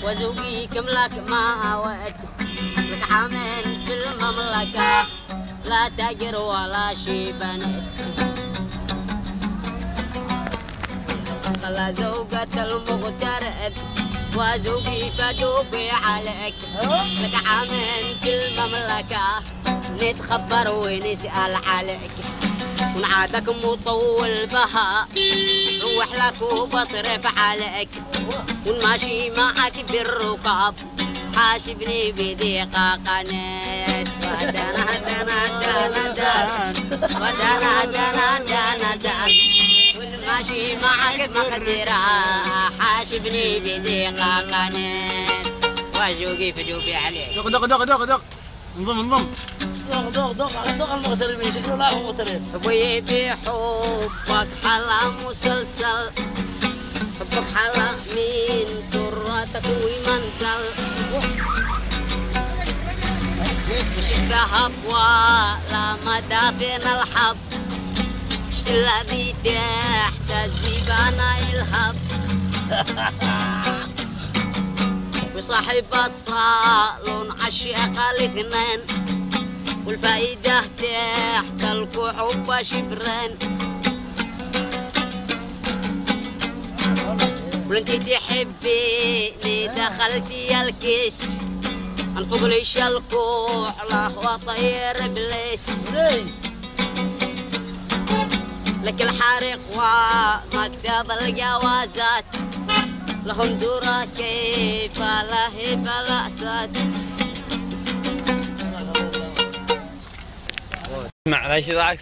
وزوجي كملك ما وقت لك حامل في المملكة لا تاجر ولا شي بنت خلا زوجة المغترب وزوجي فدوبي عليك لك حامل في المملكة نتخبر ونسأل عليك ونعادك مطول بها روح لك وبصرف عليك ونماشي معك بالركاب حاسبني بدقيقة قنات ودنا دنا دنا دنا ودنا دنا دنا دنا ونماشي معك مقدرة حاسبني بدقيقة قنات وجوقي فجوقي عليك دق دق دق دق دق انضم انضم دق المغتربين شكله لا هو مغترب ابوي بحبك حلا مسلسل حبك حلا من سرتك ومنزل مش ذهب ولا مدافن الحب مش الذي تحت الزبانة يلهب وصاحب الصالون عشاق الاثنين والفائدة تحت الكحوب شبرين وانتي تحبيني دخلتي الكيس انفق ليش الكحلة وطير بليس لك الحارق ومكتب الجوازات لهم دورة كيف لهب الأسد معلش ذاك